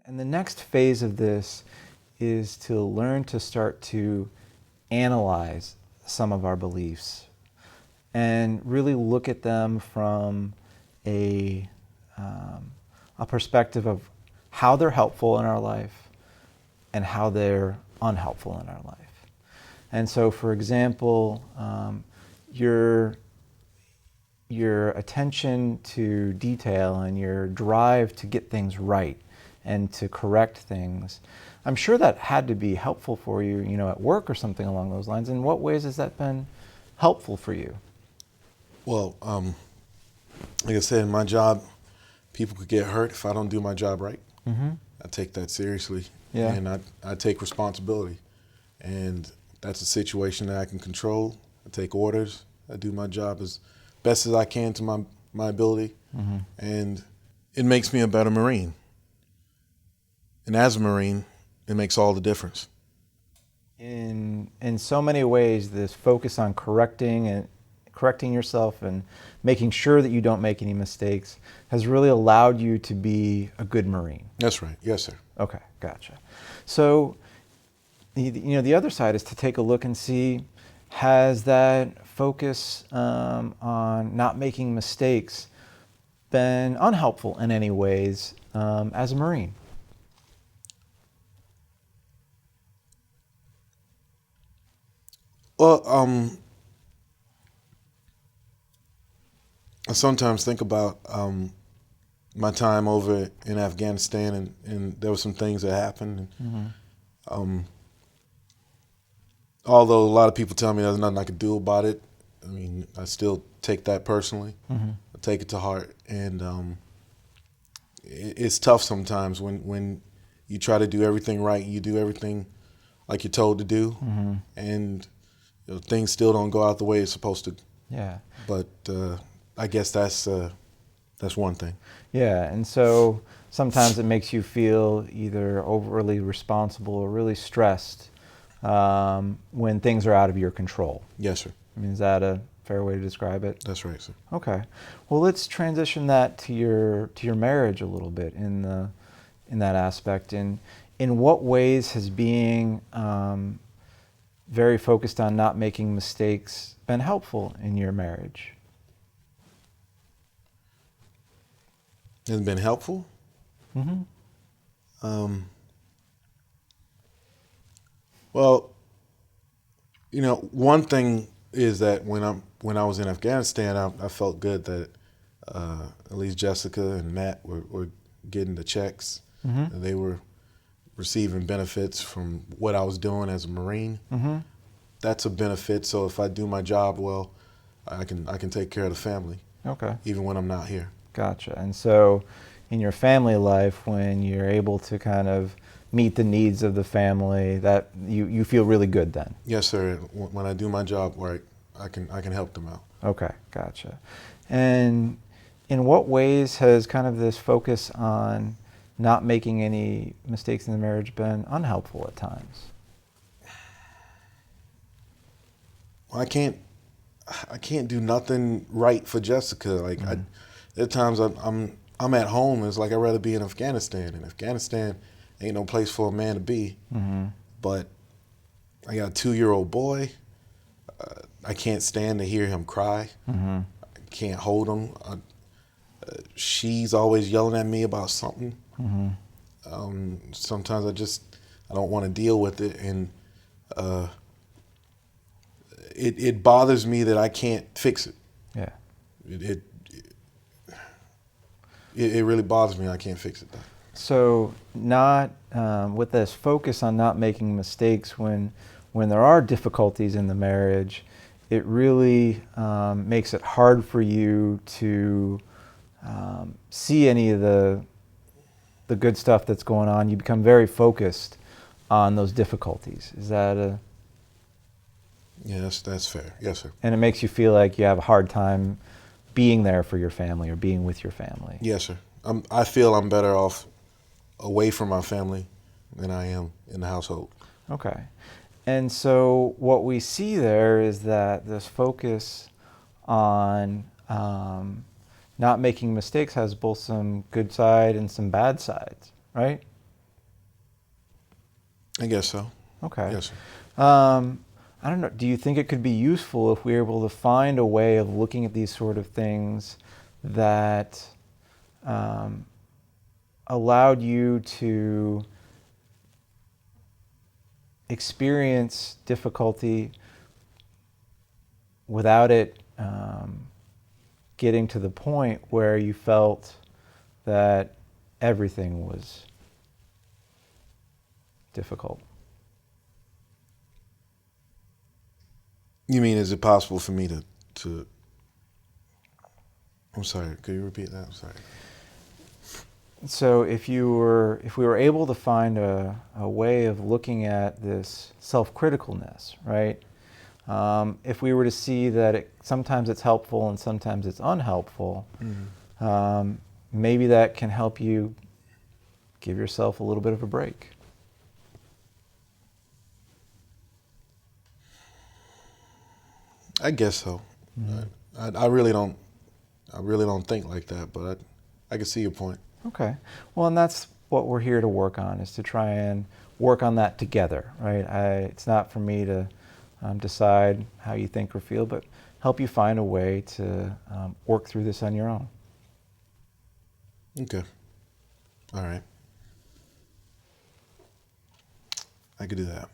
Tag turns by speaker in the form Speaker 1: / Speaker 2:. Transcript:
Speaker 1: And the next phase of this is to learn to start to analyze some of our beliefs and really look at them from a perspective of how they're helpful in our life and how they're unhelpful in our life. And so, for example, your attention to detail and your drive to get things right and to correct things, I'm sure that had to be helpful for you, at work or something along those lines. In what ways has that been helpful for you?
Speaker 2: Well, like I said, in my job, people could get hurt if I don't do my job right.
Speaker 1: Mm-hmm.
Speaker 2: I take that seriously,
Speaker 1: Yeah.
Speaker 2: and I take responsibility. And that's a situation that I can control. I take orders. I do my job as best as I can to my ability.
Speaker 1: Mm-hmm.
Speaker 2: And it makes me a better Marine. And as a Marine, it makes all the difference.
Speaker 1: In so many ways, this focus on correcting yourself and making sure that you don't make any mistakes has really allowed you to be a good Marine.
Speaker 2: That's right. Yes, sir.
Speaker 1: Okay, gotcha. So, the other side is to take a look and see, has that focus on not making mistakes been unhelpful in any ways as a Marine?
Speaker 2: Well, I sometimes think about my time over in Afghanistan, and there were some things that happened. And,
Speaker 1: Mm-hmm.
Speaker 2: although a lot of people tell me there's nothing I could do about it, I mean, I still take that personally.
Speaker 1: Mm-hmm.
Speaker 2: I take it to heart, and it's tough sometimes when you try to do everything right, you do everything like you're told to do,
Speaker 1: Mm-hmm.
Speaker 2: and things still don't go out the way it's supposed to.
Speaker 1: Yeah.
Speaker 2: But I guess that's one thing.
Speaker 1: Yeah, and so sometimes it makes you feel either overly responsible or really stressed when things are out of your control.
Speaker 2: Yes, sir.
Speaker 1: I mean, is that a fair way to describe it?
Speaker 2: That's right, sir.
Speaker 1: Okay. Well, let's transition that to your marriage a little bit in that aspect. In what ways has being very focused on not making mistakes been helpful in your marriage?
Speaker 2: It's been helpful.
Speaker 1: Mm-hmm.
Speaker 2: Well, one thing is that when I was in Afghanistan, I felt good that at least Jessica and Matt were getting the checks.
Speaker 1: Mm-hmm.
Speaker 2: And they were receiving benefits from what I was doing as a Marine.
Speaker 1: Mm-hmm.
Speaker 2: That's a benefit. So if I do my job well, I can take care of the family.
Speaker 1: Okay.
Speaker 2: Even when I'm not here.
Speaker 1: Gotcha. And so in your family life, when you're able to kind of meet the needs of the family, that you feel really good then?
Speaker 2: Yes, sir. When I do my job right, I can help them out.
Speaker 1: Okay, gotcha. And in what ways has kind of this focus on not making any mistakes in the marriage been unhelpful at times?
Speaker 2: I can't do nothing right for Jessica. Like
Speaker 1: Mm-hmm.
Speaker 2: at times I'm at home. It's like I'd rather be in Afghanistan. And Afghanistan ain't no place for a man to be.
Speaker 1: Mm-hmm.
Speaker 2: But I got a 2-year-old boy. I can't stand to hear him cry.
Speaker 1: Mm-hmm.
Speaker 2: I can't hold him. She's always yelling at me about something.
Speaker 1: Mm-hmm.
Speaker 2: Sometimes I don't want to deal with it, and it bothers me that I can't fix it.
Speaker 1: Yeah.
Speaker 2: It really bothers me. I can't fix it, though.
Speaker 1: So not with this focus on not making mistakes when there are difficulties in the marriage, it really makes it hard for you to see any of the good stuff that's going on. You become very focused on those difficulties. Is that a...
Speaker 2: Yeah, that's fair. Yes, sir.
Speaker 1: And it makes you feel like you have a hard time being there for your family or being with your family.
Speaker 2: Yes, sir. I feel I'm better off away from my family than I am in the household.
Speaker 1: Okay. And so what we see there is that this focus on not making mistakes has both some good side and some bad sides, right?
Speaker 2: I guess so.
Speaker 1: Okay.
Speaker 2: Yes, sir.
Speaker 1: I don't know. Do you think it could be useful if we were able to find a way of looking at these sort of things that allowed you to experience difficulty without it getting to the point where you felt that everything was difficult?
Speaker 2: You mean, is it possible for me to I'm sorry, could you repeat that? I'm sorry.
Speaker 1: So if we were able to find a way of looking at this self-criticalness, right? If we were to see that sometimes it's helpful and sometimes it's unhelpful, maybe that can help you give yourself a little bit of a break.
Speaker 2: I guess so. I really don't think like that, but I can see your point.
Speaker 1: Okay. Well, and that's what we're here to work on, is to try and work on that together, right? It's not for me to decide how you think or feel, but help you find a way to work through this on your own.
Speaker 2: Okay. All right. I could do that.